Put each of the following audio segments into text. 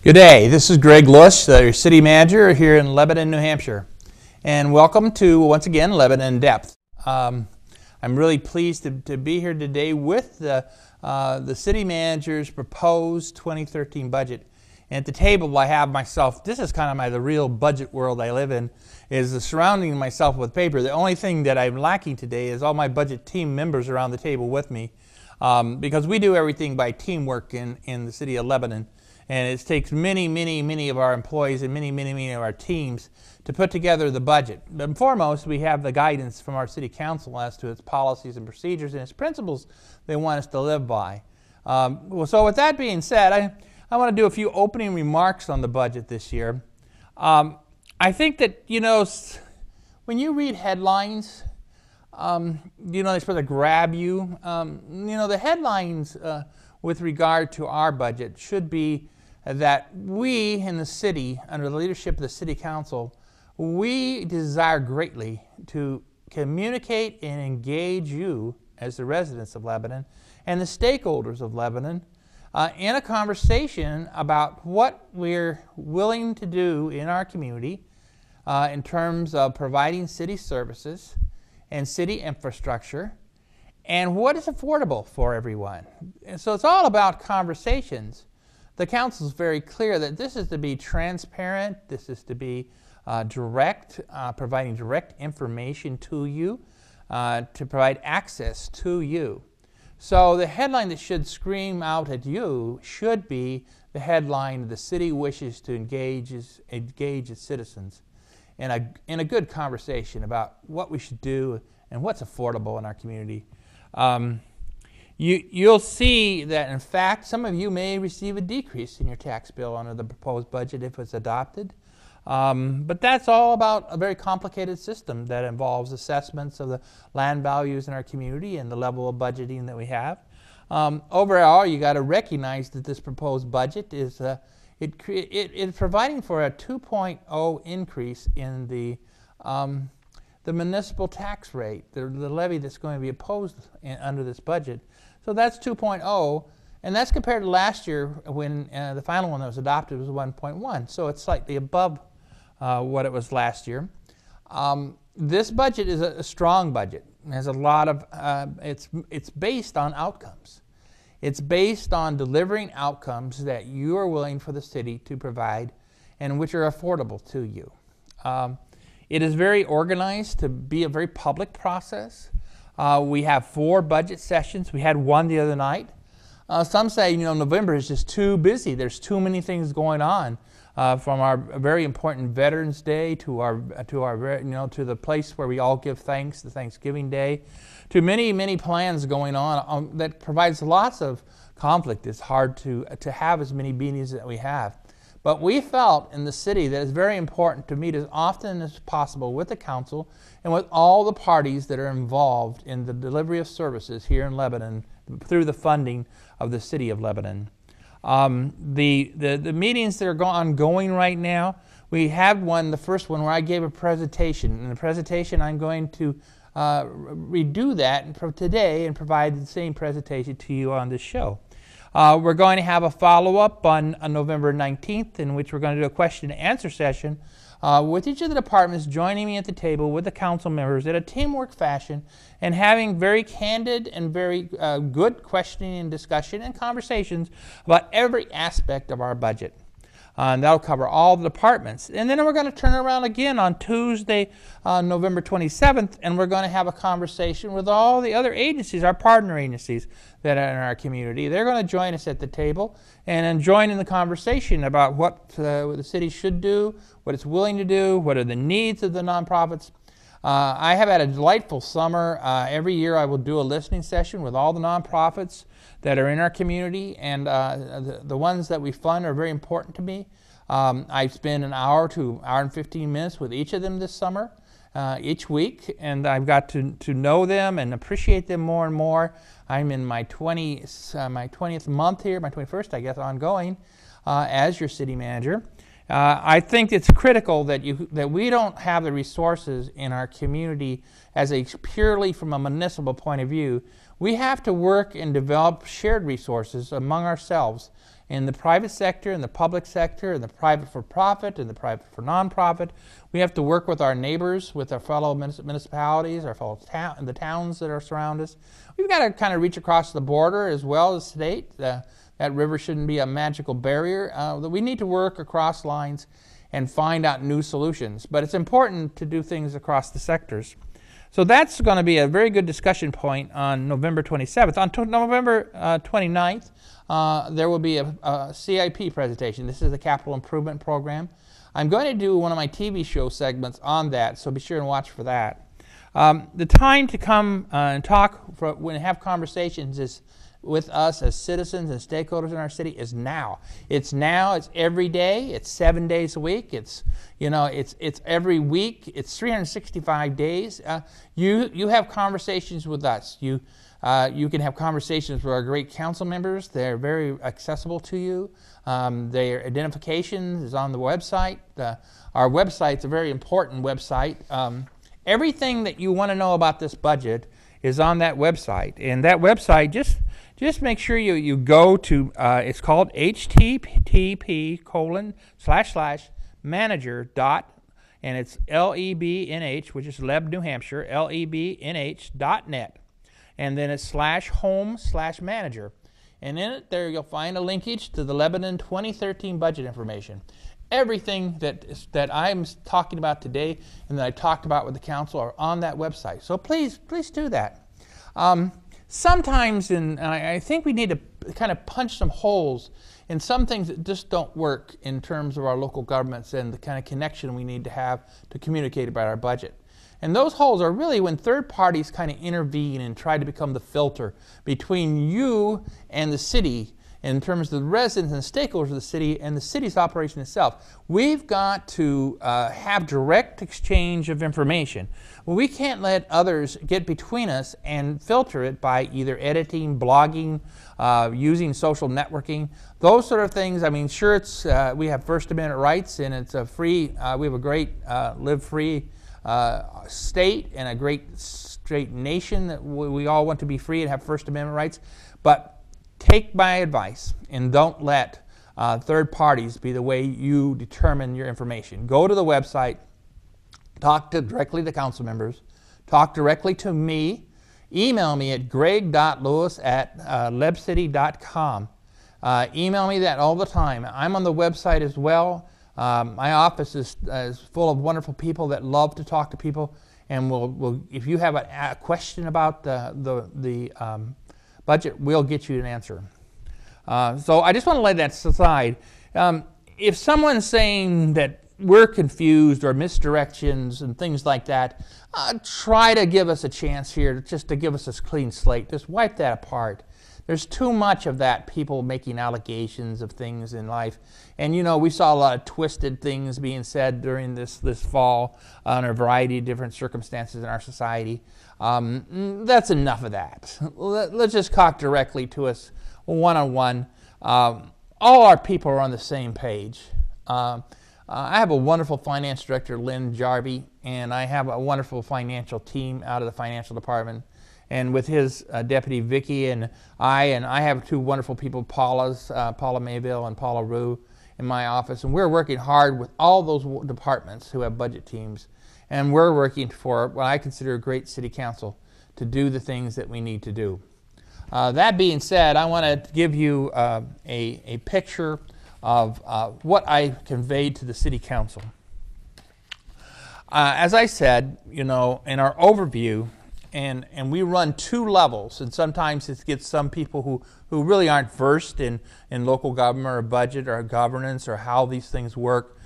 Good day. This is Greg Lush, your city manager here in Lebanon, New Hampshire. And welcome to, once again, Lebanon in Depth. I'm really pleased to be here today with the city manager's proposed 2013 budget. And at the table I have myself, this is kind of the real budget world I live in, is surrounding myself with paper. The only thing that I'm lacking today is all my budget team members around the table with me, because we do everything by teamwork in the city of Lebanon. And it takes many of our employees and many of our teams to put together the budget. But foremost, we have the guidance from our city council as to its policies and procedures and its principles they want us to live by. So with that being said, I want to do a few opening remarks on the budget this year. I think that, when you read headlines, they're supposed to grab you. The headlines with regard to our budget should be that we in the city, under the leadership of the city council, we desire greatly to communicate and engage you as the residents of Lebanon and the stakeholders of Lebanon in a conversation about what we're willing to do in our community in terms of providing city services and city infrastructure and what is affordable for everyone. And so it's all about conversations. The council is very clear that this is to be transparent, this is to be direct, providing direct information to you, to provide access to you. So the headline that should scream out at you should be the headline, "The city wishes to engage its citizens in a good conversation about what we should do and what's affordable in our community." You'll see that, in fact, some of you may receive a decrease in your tax bill under the proposed budget if it's adopted. But that's all about a very complicated system that involves assessments of the land values in our community and the level of budgeting that we have. Overall, you got to recognize that this proposed budget is it's providing for a 2.0 increase in the municipal tax rate, the levy that's going to be imposed under this budget. So that's 2.0, and that's compared to last year when the final one that was adopted was 1.1. So it's slightly above what it was last year. This budget is a strong budget. It has a lot of, it's based on outcomes. It's based on delivering outcomes that you are willing for the city to provide and which are affordable to you. It is very organized to be a very public process. We have 4 budget sessions. We had one the other night. Some say, November is just too busy. There's too many things going on, from our very important Veterans Day to to the place where we all give thanks, the Thanksgiving Day, to many plans going on that provides lots of conflict. It's hard to have as many meetings that we have. But we felt in the city that it's very important to meet as often as possible with the council and with all the parties that are involved in the delivery of services here in Lebanon through the funding of the city of Lebanon. The meetings that are ongoing right now, we have one, the first one, where I gave a presentation. In the presentation, I'm going to redo that today and provide the same presentation to you on this show. We're going to have a follow-up on November 19th, in which we're going to do a question and answer session with each of the departments joining me at the table with the council members in a teamwork fashion and having very candid and very good questioning and discussion and conversations about every aspect of our budget. And that'll cover all the departments. And then we're going to turn around again on Tuesday, November 27th, and we're going to have a conversation with all the other agencies, our partner agencies that are in our community. They're going to join us at the table and join in the conversation about what the city should do, what it's willing to do, what are the needs of the nonprofits. I have had a delightful summer. Every year I will do a listening session with all the nonprofits that are in our community, and the ones that we fund are very important to me. I spend an hour to hour and 15 minutes with each of them this summer, each week, and I've got to know them and appreciate them more and more. I'm in my 20th month here, my 21st, I guess, ongoing as your city manager. I think it's critical that we don't have the resources in our community as purely from a municipal point of view. We have to work and develop shared resources among ourselves in the private sector, in the public sector, in the private for profit, in the private for nonprofit. We have to work with our neighbors, with our fellow municipalities, our fellow the towns that are surround us. We've got to kind of reach across the border as well as state. That river shouldn't be a magical barrier. We need to work across lines and find out new solutions. But it's important to do things across the sectors. So that's going to be a very good discussion point on November 27th. On November 29th, there will be a CIP presentation. This is the Capital Improvement Program. I'm going to do one of my TV show segments on that, so be sure and watch for that. The time to come and talk, and have conversations with us as citizens and stakeholders in our city is now. It's now. It's every day. It's 7 days a week. It's every week. It's 365 days. You have conversations with us. You can have conversations with our great council members. They're very accessible to you. Their identification is on the website. Our website's a very important website. Everything that you want to know about this budget is on that website. And that website, just make sure you go to, it's called http://manager. And it's LEBNH, which is Leb, New Hampshire, LEBNH.net. And then it's /home/manager. And in it, there you'll find a linkage to the Lebanon 2013 budget information. Everything that I'm talking about today and that I talked about with the council are on that website. So please do that. Sometimes, and I think we need to kind of punch some holes in some things that just don't work in terms of our local governments and the kind of connection we need to have to communicate about our budget. And those holes are really when third parties kind of intervene and try to become the filter between you and the city in terms of the residents and stakeholders of the city and the city's operation itself. We've got to have direct exchange of information. Well, we can't let others get between us and filter it by either editing, blogging, using social networking, those sort of things. I mean, sure, we have First Amendment rights, and it's a free, we have a great live free state and a great straight nation that we all want to be free and have First Amendment rights. But take my advice and don't let third parties be the way you determine your information. Go to the website, talk directly to council members, talk directly to me, email me at greg.lewis@lebcity.com. Email me that all the time. I'm on the website as well. My office is full of wonderful people that love to talk to people, and we'll if you have a question about the budget, we'll get you an answer. So I just want to lay that aside. If someone's saying that we're confused or misdirections and things like that, try to give us a chance here just to give us a clean slate. Just wipe that apart. There's too much of that, people making allegations of things in life. And, you know, we saw a lot of twisted things being said during this fall on a variety of different circumstances in our society. That's enough of that. Let's just talk directly to us one-on-one. All our people are on the same page. I have a wonderful finance director, Lynn Jarvie, and I have a wonderful financial team out of the financial department. And with his deputy Vicki and I have two wonderful people, Paula Mayville and Paula Rue, in my office. And we're working hard with all those departments who have budget teams. And we're working for what I consider a great city council to do the things that we need to do. That being said, I want to give you a picture of what I conveyed to the city council. As I said, you know, in our overview, and we run two levels, and sometimes it gets some people who really aren't versed in local government or budget or governance or how these things work.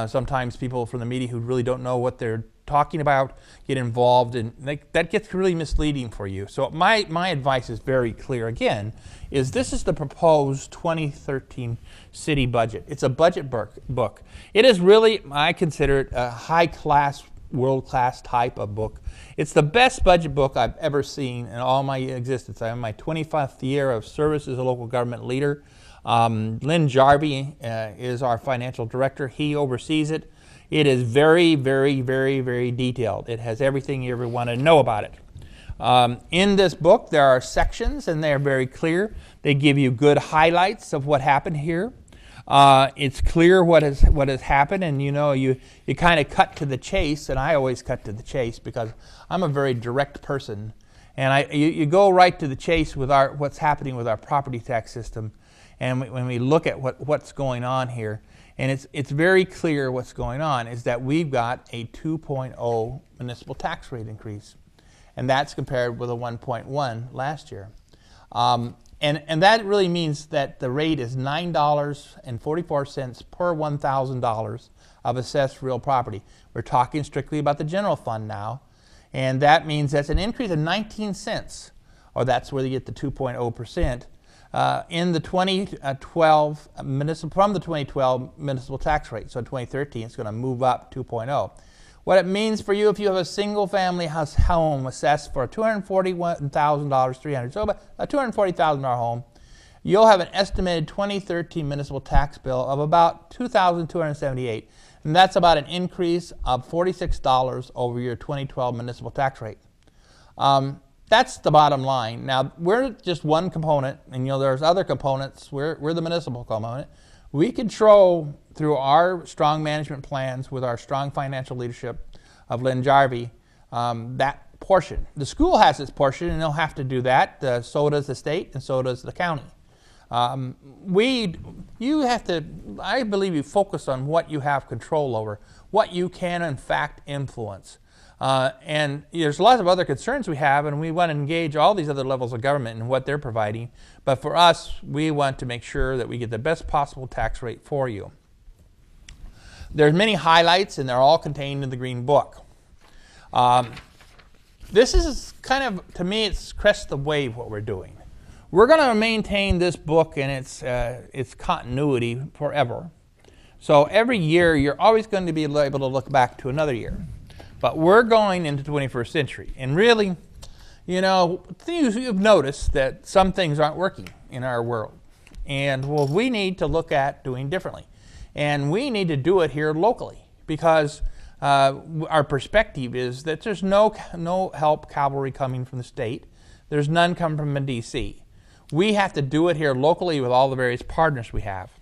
Sometimes people from the media who really don't know what they're talking about get involved, and that gets really misleading for you. So my advice is very clear. Again, is this is the proposed 2013 city budget. It's a budget book. It is really, I consider it a high-class, world-class type of book. It's the best budget book I've ever seen in all my existence. I'm in my 25th year of service as a local government leader. Lynn Jarvie is our financial director. He oversees it. It is very, very, very, very detailed. It has everything you ever want to know about it. In this book, there are sections, and they're very clear. They give you good highlights of what happened here. It's clear what has happened, and you kind of cut to the chase, and I always cut to the chase because I'm a very direct person, and you go right to the chase with what's happening with our property tax system, and when we look at what's going on here, and it's very clear what's going on is that we've got a 2.0 municipal tax rate increase, and that's compared with a 1.1 last year. And that really means that the rate is $9.44 per $1,000 of assessed real property. We're talking strictly about the general fund now, and that means that's an increase of 19 cents, or that's where you get the 2.0%, in the 2012 from the 2012 municipal tax rate. So in 2013, it's going to move up 2.0. What it means for you if you have a single-family home assessed for $241,300, so about a $240,000 home, you'll have an estimated 2013 municipal tax bill of about $2,278, and that's about an increase of $46 over your 2012 municipal tax rate. That's the bottom line. Now, we're just one component, and there's other components. We're the municipal component. We control, through our strong management plans with our strong financial leadership of Lynn Jarvie, that portion. The school has its portion, and they'll have to do that. So does the state, and so does the county. You have to, I believe, you focus on what you have control over, what you can, in fact, influence. And there's lots of other concerns we have, and we want to engage all these other levels of government in what they're providing. But for us, we want to make sure that we get the best possible tax rate for you. There's many highlights, and they're all contained in the Green Book. This is kind of, to me, it's crest the wave what we're doing. We're going to maintain this book and its continuity forever. So every year, you're always going to be able to look back to another year. But we're going into the 21st century. And really, you've noticed that some things aren't working in our world. And we need to look at doing differently. And we need to do it here locally because our perspective is that there's no help cavalry coming from the state. There's none coming from D.C. We have to do it here locally with all the various partners we have.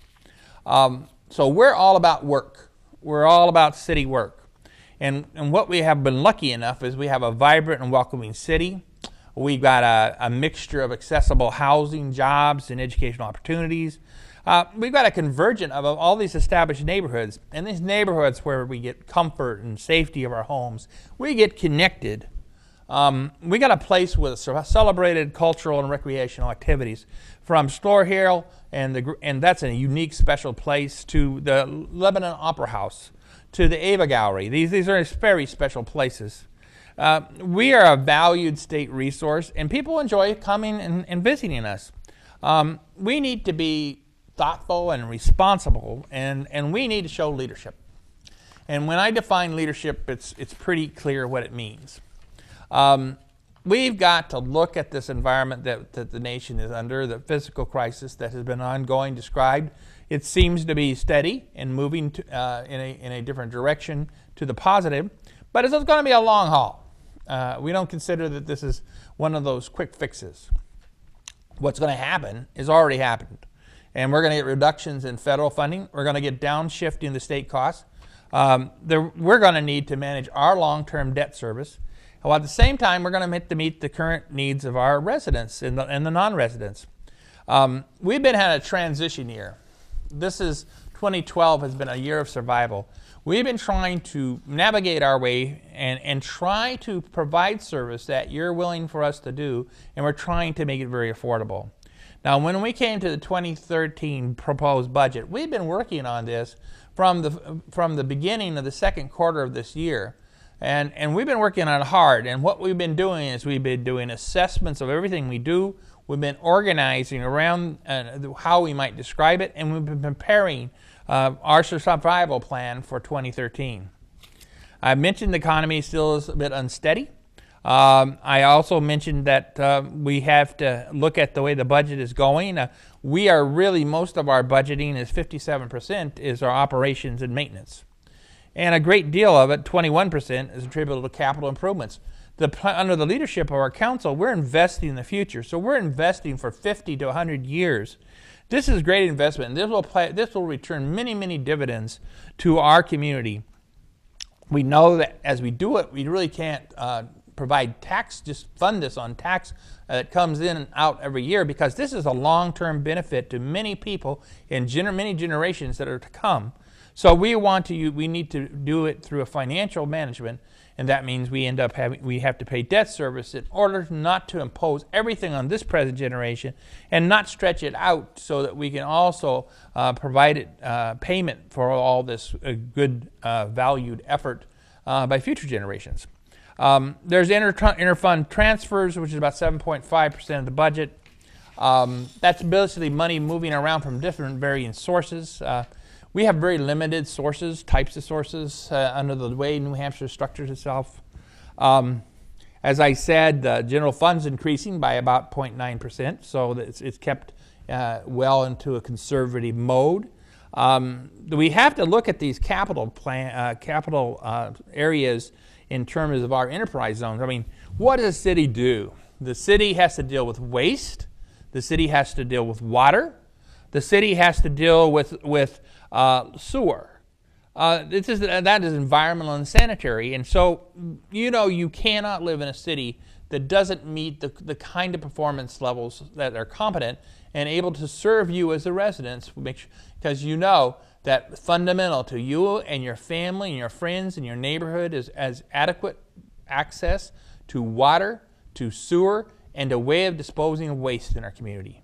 So we're all about work. We're all about city work. And what we have been lucky enough is we have a vibrant and welcoming city. We've got a mixture of accessible housing, jobs, and educational opportunities. We've got a convergence of all these established neighborhoods. And these neighborhoods where we get comfort and safety of our homes, we get connected. We got a place with celebrated cultural and recreational activities, from Store Hill, and that's a unique, special place, to the Lebanon Opera House, to the Ava Gallery. These are very special places. We are a valued state resource, and people enjoy coming and visiting us. We need to be thoughtful and responsible, and we need to show leadership. And when I define leadership, it's pretty clear what it means. We've got to look at this environment that the nation is under, the physical crisis that has been ongoing, described. It seems to be steady and moving in a different direction to the positive, but it's going to be a long haul. We don't consider that this is one of those quick fixes. What's going to happen is already happened, and we're going to get reductions in federal funding. We're going to get downshifting the state costs. We're going to need to manage our long-term debt service. While at the same time, we're going to have to meet the current needs of our residents and the non-residents. We've been had a transition year. 2012 has been a year of survival. We've been trying to navigate our way and try to provide service that you're willing for us to do, and we're trying to make it very affordable. Now, when we came to the 2013 proposed budget, we've been working on this from the beginning of the second quarter of this year. And we've been working on it hard, and what we've been doing is we've been doing assessments of everything we do. We've been organizing around how we might describe it, and we've been preparing our survival plan for 2013. I mentioned the economy still is a bit unsteady. I also mentioned that we have to look at the way the budget is going. We are really, most of our budgeting is 57% is our operations and maintenance. And a great deal of it, 21%, is attributable to capital improvements. under the leadership of our council, we're investing in the future. So we're investing for 50 to 100 years. This is a great investment, and this will return many, many dividends to our community. We know that as we do it, we really can't provide tax, just fund this on tax that comes in and out every year, because this is a long-term benefit to many people in many generations that are to come. So we need to do it through a financial management, and that means we have to pay debt service in order not to impose everything on this present generation and not stretch it out, so that we can also provide payment for all this good valued effort by future generations. There's interfund transfers, which is about 7.5% of the budget. That's basically money moving around from different varying sources. We have very limited types of sources under the way New Hampshire structures itself. As I said, the general fund's increasing by about 0.9%, so it's kept well into a conservative mode. We have to look at these capital areas in terms of our enterprise zones. I mean, what does a city do? The city has to deal with waste. The city has to deal with water. The city has to deal with sewer. That is environmental and sanitary. And so, you cannot live in a city that doesn't meet the kind of performance levels that are competent and able to serve you as a resident, because you know that fundamental to you and your family and your friends and your neighborhood is as adequate access to water, to sewer, and a way of disposing of waste in our community.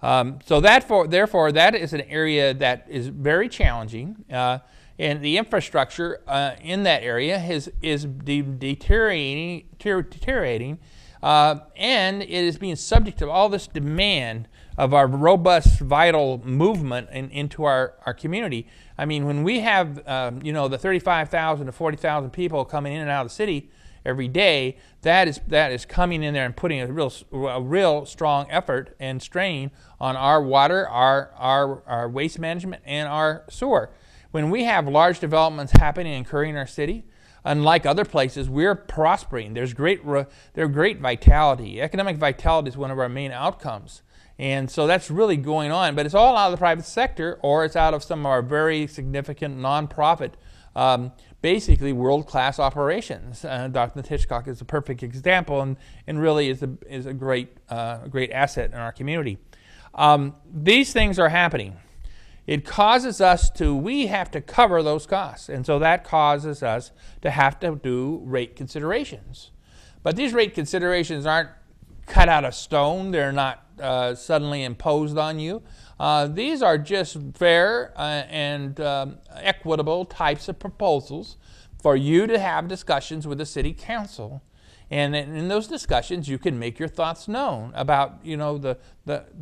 So therefore, that is an area that is very challenging, and the infrastructure in that area is deteriorating, and it is being subject to all this demand of our robust, vital movement into our community. I mean, when we have the 35,000 to 40,000 people coming in and out of the city every day, that is coming in there and putting a real strong effort and strain on our water, our waste management, and our sewer. When we have large developments happening and occurring in our city, unlike other places, we're prospering. There's great vitality. Economic vitality is one of our main outcomes. And so that's really going on, but it's all out of the private sector, or it's out of some of our very significant nonprofit, basically world-class operations. Dr. Hitchcock is a perfect example, and really is a great asset in our community. These things are happening. It causes us we have to cover those costs, and so that causes us to have to do rate considerations. But these rate considerations aren't cut out of stone. They're not suddenly imposed on you. These are just fair and equitable types of proposals for you to have discussions with the city council. And in those discussions, you can make your thoughts known about, the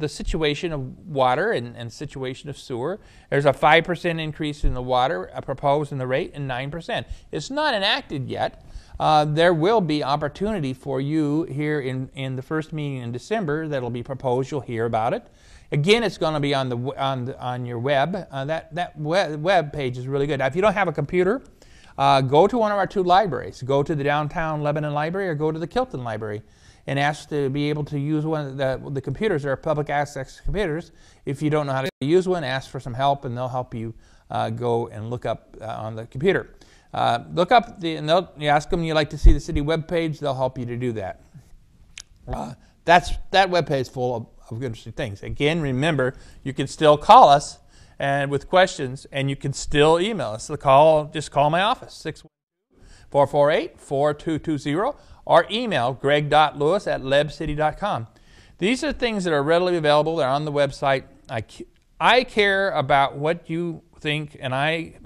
situation of water and situation of sewer. There's a 5% increase in the water proposed in the rate, and 9%. It's not enacted yet. There will be opportunity for you here in the first meeting in December that'll be proposed. You'll hear about it. Again, it's going to be on your web. That web page is really good. Now, if you don't have a computer, go to one of our two libraries. Go to the downtown Lebanon Library or go to the Kilton Library and ask to be able to use one of the computers. There are public access computers. If you don't know how to use one, ask for some help, and they'll help you go and look up on the computer. Look up and you ask them you'd like to see the city webpage. They'll help you to do that. That webpage is full of interesting things. Again, remember, you can still call us and with questions, and you can still email us. Just call my office, 612-448-4220, or email greg.lewis@lebcity.com. These are things that are readily available. They're on the website. I care about what you think, and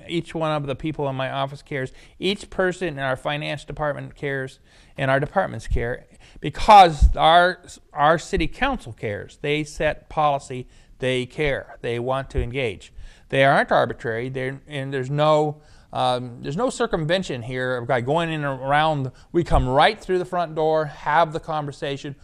each one of the people in my office cares. Each person in our finance department cares, and our departments care, because our city council cares. They set policy. They care. They want to engage. They aren't arbitrary. And there's no circumvention here by going in and around. We come right through the front door, have the conversation.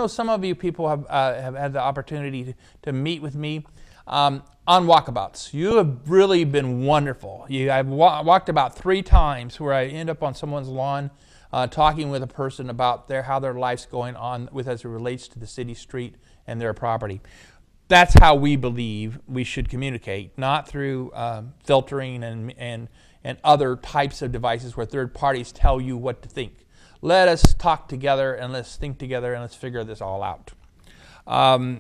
Some of you people have had the opportunity to meet with me on walkabouts. You have really been wonderful. I've walked about 3 times where I end up on someone's lawn talking with a person about how their life's going on with as it relates to the city street and their property. That's how we believe we should communicate, not through filtering and other types of devices where third parties tell you what to think. Let us talk together and let's think together and let's figure this all out.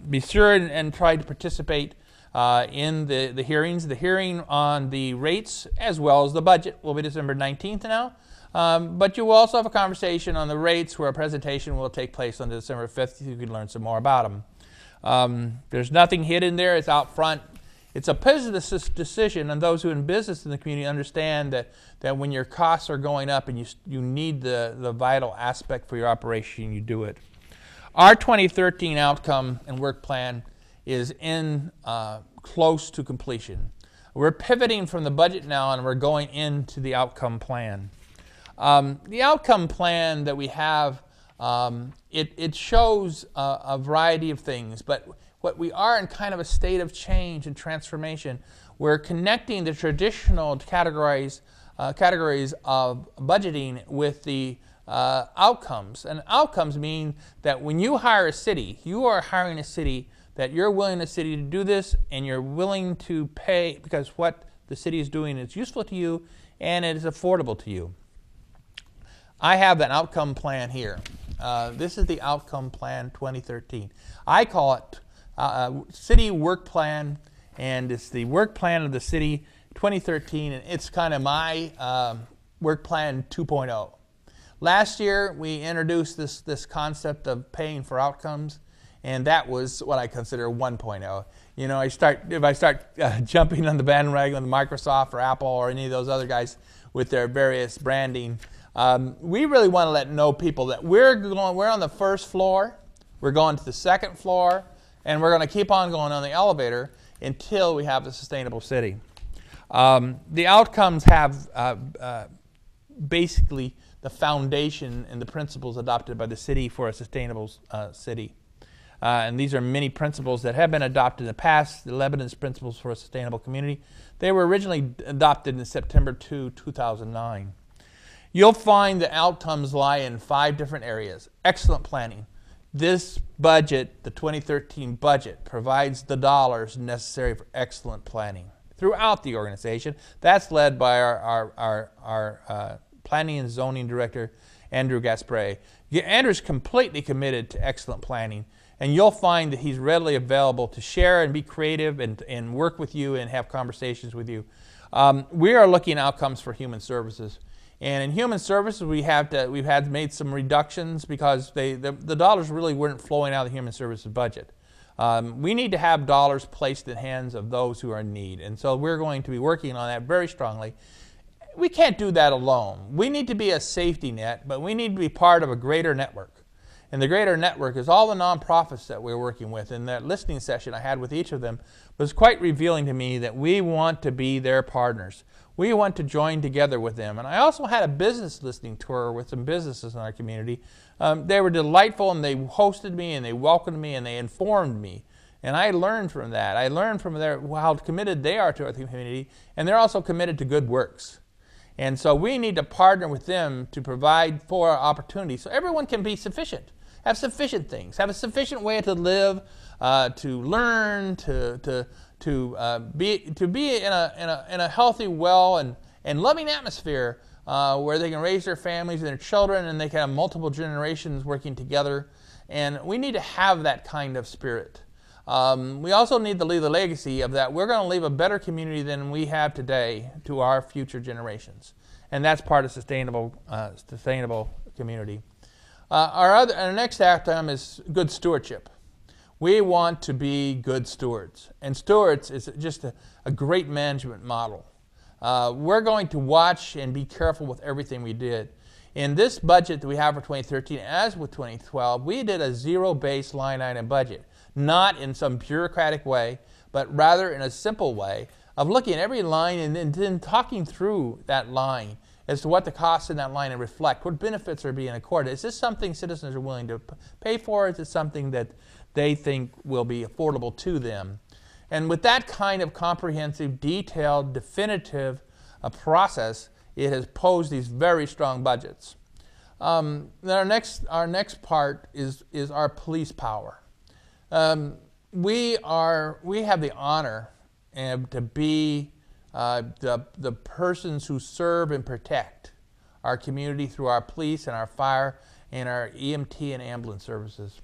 Be sure and try to participate in the hearings. The hearing on the rates as well as the budget will be December 19th now. But you will also have a conversation on the rates where a presentation will take place on December 5th. You can learn some more about them. There's nothing hidden there. It's out front. It's a business decision, and those who are in business in the community understand that when your costs are going up and you need the vital aspect for your operation, you do it. Our 2013 outcome and work plan is close to completion. We're pivoting from the budget now and we're going into the outcome plan. The outcome plan that we have, it shows a variety of things, but what we are in kind of a state of change and transformation. We're connecting the traditional categories of budgeting with the outcomes. And outcomes mean that when you hire a city, you are hiring a city that you're willing a city to do this and you're willing to pay because what the city is doing is useful to you and it is affordable to you. I have an outcome plan here. This is the outcome plan 2013. I call it city work plan, and it's the work plan of the city 2013, and it's kind of my work plan 2.0. Last year we introduced this concept of paying for outcomes, and that was what I consider 1.0. You know, if I start jumping on the bandwagon with Microsoft or Apple or any of those other guys with their various branding, we really want to know people that we're on the first floor, we're going to the second floor, and we're going to keep on going on the elevator until we have a sustainable city. The outcomes have basically the foundation and the principles adopted by the city for a sustainable city. And these are many principles that have been adopted in the past, the Lebanon's principles for a sustainable community. They were originally adopted in September 2009. You'll find the outcomes lie in 5 different areas. Excellent planning. This budget, the 2013 budget, provides the dollars necessary for excellent planning throughout the organization. That's led by our Planning and Zoning Director, Andrew Gaspre. Andrew's completely committed to excellent planning, and you'll find that he's readily available to share and be creative and work with you and have conversations with you. We are looking at outcomes for human services. And in human services, we've had to made some reductions because the dollars really weren't flowing out of the human services budget. We need to have dollars placed in the hands of those who are in need. And so we're going to be working on that very strongly. We can't do that alone. We need to be a safety net, but we need to be part of a greater network. And the greater network is all the nonprofits that we're working with. And that listening session I had with each of them was quite revealing to me that we want to be their partners. We want to join together with them. And I also had a business listening tour with some businesses in our community. They were delightful, and they hosted me, and they welcomed me, and they informed me. And I learned from that. I learned from how committed they are to our community, and they're also committed to good works. And so we need to partner with them to provide for opportunities so everyone can be sufficient, have sufficient things, have a sufficient way to live, to learn, to be in a healthy, well, and loving atmosphere where they can raise their families and their children, and they can have multiple generations working together. And we need to have that kind of spirit. We also need to leave the legacy of that. We're going to leave a better community than we have today to our future generations, and that's part of sustainable community. Our next outcome is good stewardship. We want to be good stewards, and stewards is just a great management model. We're going to watch and be careful with everything we did. In this budget that we have for 2013, as with 2012, we did a zero-based line item budget, not in some bureaucratic way, but rather in a simple way of looking at every line and then talking through that line as to what the costs in that line reflect, what benefits are being accorded. Is this something citizens are willing to pay for? Is it something that they think will be affordable to them? And with that kind of comprehensive, detailed, definitive process, it has posed these very strong budgets. Our next part is our police power. We have the honor to be the persons who serve and protect our community through our police and our fire and our EMT and ambulance services.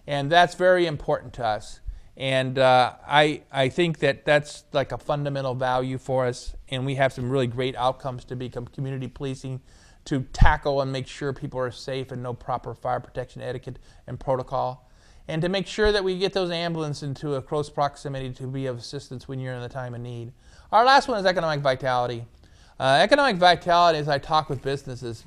And that's very important to us. And I think that that's like a fundamental value for us. And we have some really great outcomes to become community policing, to tackle and make sure people are safe and know proper fire protection etiquette and protocol, and to make sure that we get those ambulances into a close proximity to be of assistance when you're in the time of need. Our last one is economic vitality. Economic vitality, as I talk with businesses,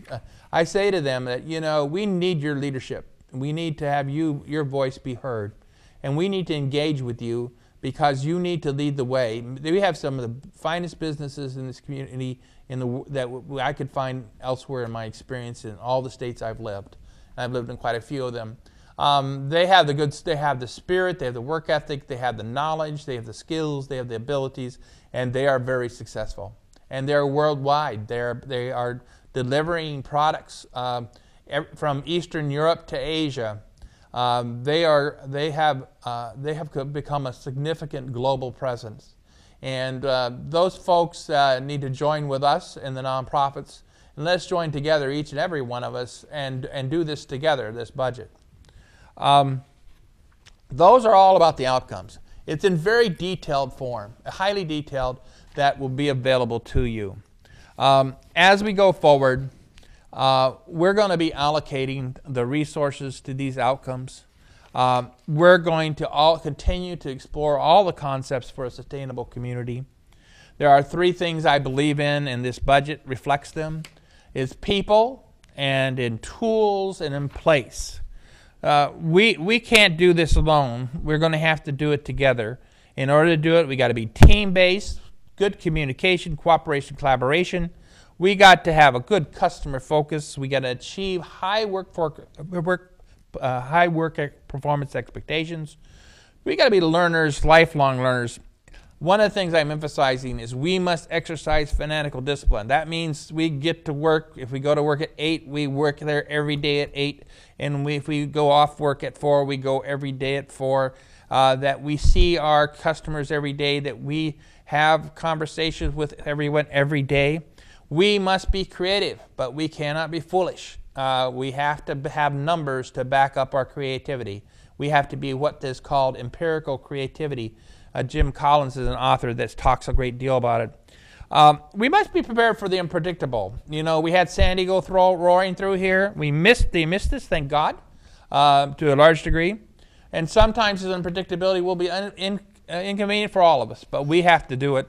I say to them that, we need your leadership. We need to have your voice be heard. And we need to engage with you because you need to lead the way. We have some of the finest businesses in this community that I could find elsewhere in my experience in all the states I've lived. I've lived in quite a few of them. They have the spirit, they have the work ethic, they have the knowledge, they have the skills, they have the abilities, and they are very successful. And they're worldwide. They are delivering products from Eastern Europe to Asia. They have become a significant global presence. And those folks need to join with us in the nonprofits, and let's join together, each and every one of us, and do this together, this budget. Those are all about the outcomes. It's in very detailed form, highly detailed, that will be available to you. As we go forward, we're going to be allocating the resources to these outcomes. We're going to continue to explore all the concepts for a sustainable community. There are three things I believe in, and this budget reflects them. It's people, and in tools, and in place. We can't do this alone. We're going to have to do it together. In order to do it, we got to be team-based, good communication, cooperation, collaboration. We got to have a good customer focus. We got to achieve high work performance expectations. We got to be learners, lifelong learners. One of the things I'm emphasizing is we must exercise fanatical discipline. That means we get to work. If we go to work at 8, we work there every day at 8. And if we go off work at 4, we go every day at 4. That we see our customers every day, that we have conversations with everyone every day. We must be creative, but we cannot be foolish. We have to have numbers to back up our creativity. We have to be what is called empirical creativity. Jim Collins is an author that talks a great deal about it. We must be prepared for the unpredictable. We had Sandy go roaring through here. They missed this, thank God, to a large degree. And sometimes this unpredictability will be inconvenient for all of us, but we have to do it.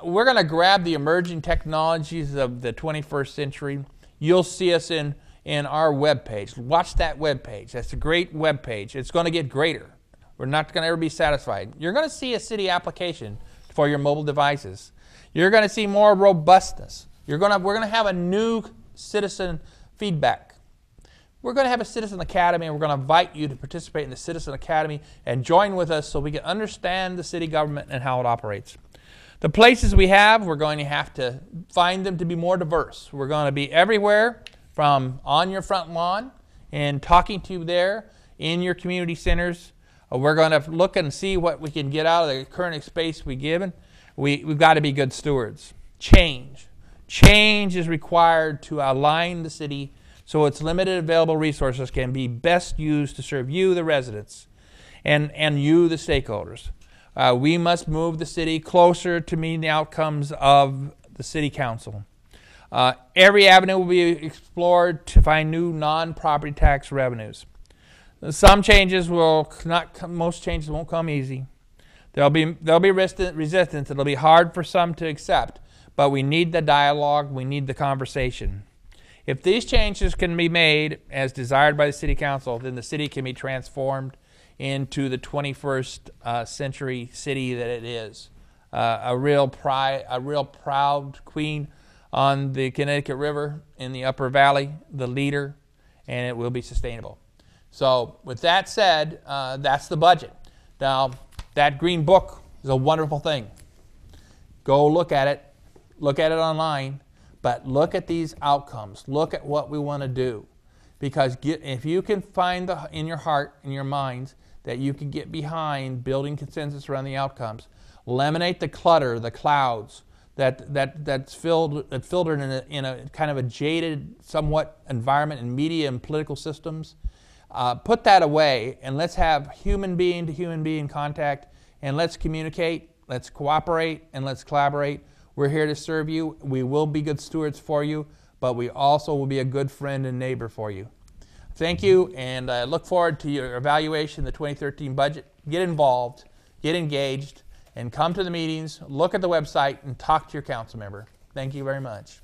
We're going to grab the emerging technologies of the 21st century. You'll see us in our webpage. Watch that webpage. That's a great webpage. It's going to get greater. We're not going to ever be satisfied. You're going to see a city application for your mobile devices. You're going to see more robustness. We're going to have a new citizen feedback. We're going to have a Citizen Academy, and we're going to invite you to participate in the Citizen Academy and join with us so we can understand the city government and how it operates. The places we have, we're going to have to find them to be more diverse. We're going to be everywhere from on your front lawn and talking to you there in your community centers. We're going to look and see what we can get out of the current space we've given. We've got to be good stewards. Change. Change is required to align the city so its limited available resources can be best used to serve you, the residents, and you, the stakeholders. We must move the city closer to meeting the outcomes of the city council. Every avenue will be explored to find new non-property tax revenues. Some changes most changes won't come easy. There'll be resistance. It'll be hard for some to accept, but we need the dialogue. We need the conversation. If these changes can be made as desired by the city council, then the city can be transformed into the 21st century city that it is. A real proud queen on the Connecticut River in the Upper Valley, the leader, and it will be sustainable. So with that said, that's the budget. Now, that green book is a wonderful thing. Go look at it. Look at it online. But look at these outcomes. Look at what we want to do. Because if you can find in your heart, in your minds, that you can get behind building consensus around the outcomes, eliminate the clutter, the clouds, that's filtered in a kind of a jaded, somewhat environment in media and political systems. Put that away, and let's have human being to human being contact, and let's communicate, let's cooperate, and let's collaborate. We're here to serve you. We will be good stewards for you, but we also will be a good friend and neighbor for you. Thank you, and I look forward to your evaluation of the 2013 budget. Get involved, get engaged, and come to the meetings, look at the website, and talk to your council member. Thank you very much.